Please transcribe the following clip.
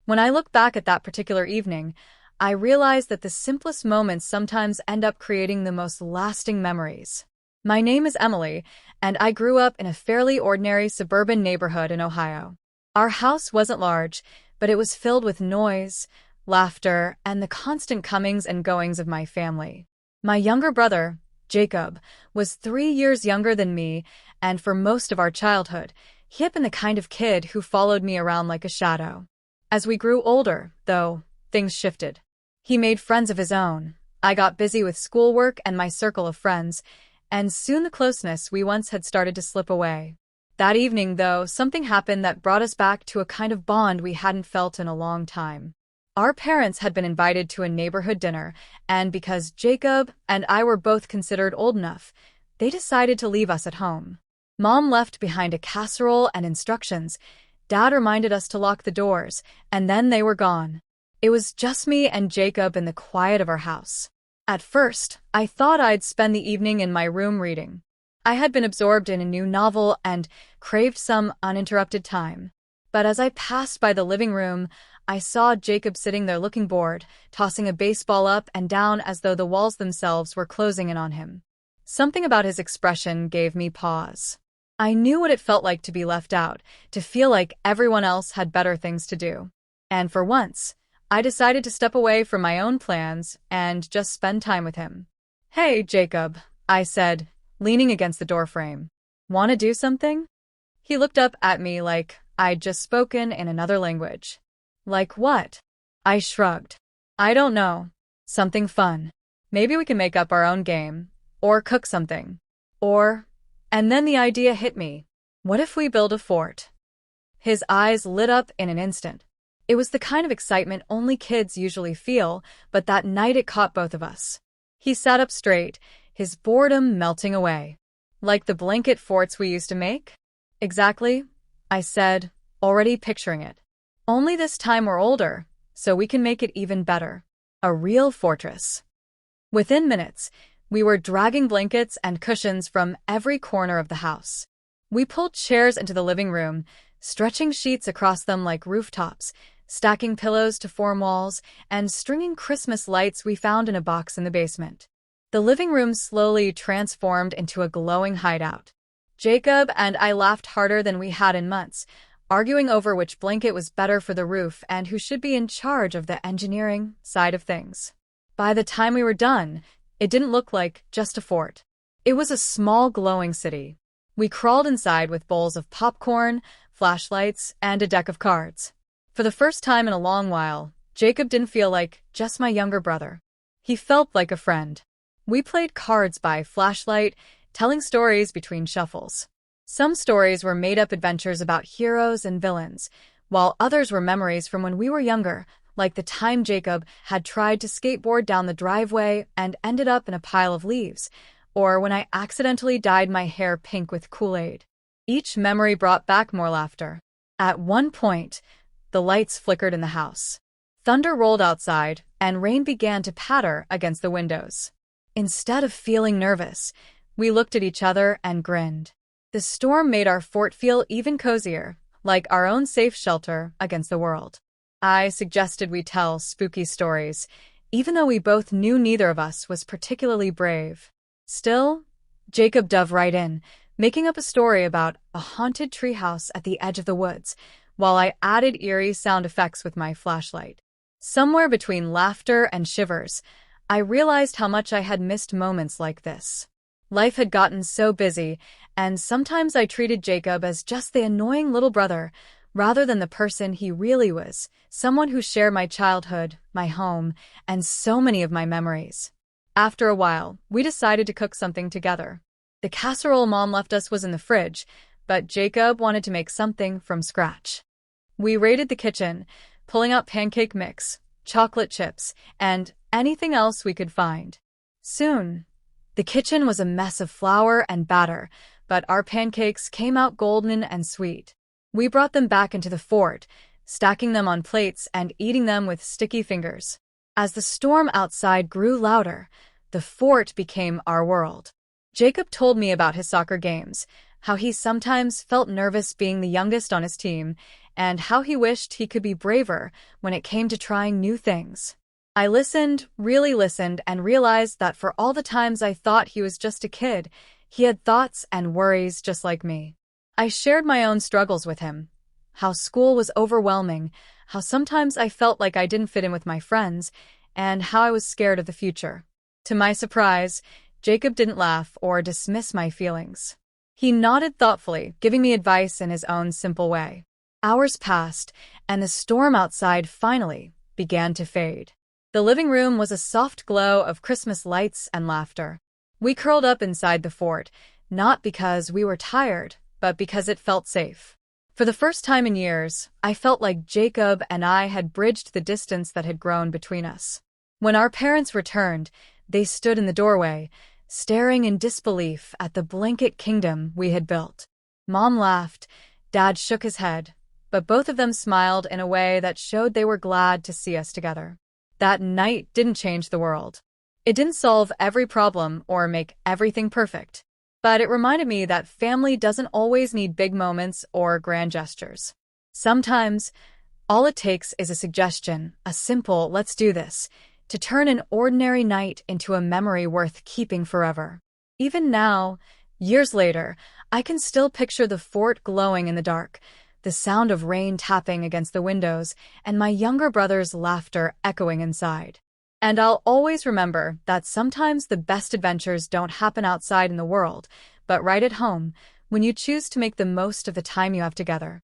When I look back at that particular evening, I realize that the simplest moments sometimes end up creating the most lasting memories. My name is Emily, and I grew up in a fairly ordinary suburban neighborhood in Ohio. Our house wasn't large, but it was filled with noise, laughter, and the constant comings and goings of my family. My younger brother, Jacob, was 3 years younger than me, and for most of our childhood, he had been the kind of kid who followed me around like a shadow. As we grew older, though, things shifted. He made friends of his own. I got busy with schoolwork and my circle of friends, and soon the closeness we once had started to slip away. That evening, though, something happened that brought us back to a kind of bond we hadn't felt in a long time. Our parents had been invited to a neighborhood dinner, and because Jacob and I were both considered old enough, they decided to leave us at home. Mom left behind a casserole and instructions. Dad reminded us to lock the doors, and then they were gone. It was just me and Jacob in the quiet of our house. At first, I thought I'd spend the evening in my room reading. I had been absorbed in a new novel and craved some uninterrupted time. But as I passed by the living room, I saw Jacob sitting there looking bored, tossing a baseball up and down as though the walls themselves were closing in on him. Something about his expression gave me pause. I knew what it felt like to be left out, to feel like everyone else had better things to do. And for once, I decided to step away from my own plans and just spend time with him. "Hey, Jacob," I said, leaning against the doorframe. "Want to do something?" He looked up at me like I'd just spoken in another language. "Like what?" I shrugged. "I don't know. Something fun. Maybe we can make up our own game. Or cook something. Or..." And then the idea hit me. What if we build a fort? His eyes lit up in an instant. It was the kind of excitement only kids usually feel, but that night it caught both of us. He sat up straight, his boredom melting away. "Like the blanket forts we used to make?" "Exactly," I said, already picturing it. "Only this time we're older, so we can make it even better. A real fortress." Within minutes, we were dragging blankets and cushions from every corner of the house. We pulled chairs into the living room, stretching sheets across them like rooftops, stacking pillows to form walls, and stringing Christmas lights we found in a box in the basement. The living room slowly transformed into a glowing hideout. Jacob and I laughed harder than we had in months, arguing over which blanket was better for the roof and who should be in charge of the engineering side of things. By the time we were done, it didn't look like just a fort. It was a small glowing city. We crawled inside with bowls of popcorn, flashlights, and a deck of cards. For the first time in a long while, Jacob didn't feel like just my younger brother. He felt like a friend. We played cards by flashlight, telling stories between shuffles. Some stories were made-up adventures about heroes and villains, while others were memories from when we were younger, like the time Jacob had tried to skateboard down the driveway and ended up in a pile of leaves, or when I accidentally dyed my hair pink with Kool-Aid. Each memory brought back more laughter. At one point, the lights flickered in the house. Thunder rolled outside, and rain began to patter against the windows. Instead of feeling nervous, we looked at each other and grinned. The storm made our fort feel even cozier, like our own safe shelter against the world. I suggested we tell spooky stories, even though we both knew neither of us was particularly brave. Still, Jacob dove right in, making up a story about a haunted treehouse at the edge of the woods, while I added eerie sound effects with my flashlight. Somewhere between laughter and shivers, I realized how much I had missed moments like this. Life had gotten so busy, and sometimes I treated Jacob as just the annoying little brother, rather than the person he really was, someone who shared my childhood, my home, and so many of my memories. After a while, we decided to cook something together. The casserole Mom left us was in the fridge, but Jacob wanted to make something from scratch. We raided the kitchen, pulling out pancake mix, chocolate chips, and anything else we could find. Soon, the kitchen was a mess of flour and batter, but our pancakes came out golden and sweet. We brought them back into the fort, stacking them on plates and eating them with sticky fingers. As the storm outside grew louder, the fort became our world. Jacob told me about his soccer games, how he sometimes felt nervous being the youngest on his team, and how he wished he could be braver when it came to trying new things. I listened, really listened, and realized that for all the times I thought he was just a kid, he had thoughts and worries just like me. I shared my own struggles with him, how school was overwhelming, how sometimes I felt like I didn't fit in with my friends, and how I was scared of the future. To my surprise, Jacob didn't laugh or dismiss my feelings. He nodded thoughtfully, giving me advice in his own simple way. Hours passed, and the storm outside finally began to fade. The living room was a soft glow of Christmas lights and laughter. We curled up inside the fort, not because we were tired, but because it felt safe. For the first time in years, I felt like Jacob and I had bridged the distance that had grown between us. When our parents returned, they stood in the doorway, staring in disbelief at the blanket kingdom we had built. Mom laughed, Dad shook his head, but both of them smiled in a way that showed they were glad to see us together. That night didn't change the world. It didn't solve every problem or make everything perfect, but it reminded me that family doesn't always need big moments or grand gestures. Sometimes, all it takes is a suggestion, a simple "let's do this," to turn an ordinary night into a memory worth keeping forever. Even now, years later, I can still picture the fort glowing in the dark, the sound of rain tapping against the windows, and my younger brother's laughter echoing inside. And I'll always remember that sometimes the best adventures don't happen outside in the world, but right at home, when you choose to make the most of the time you have together.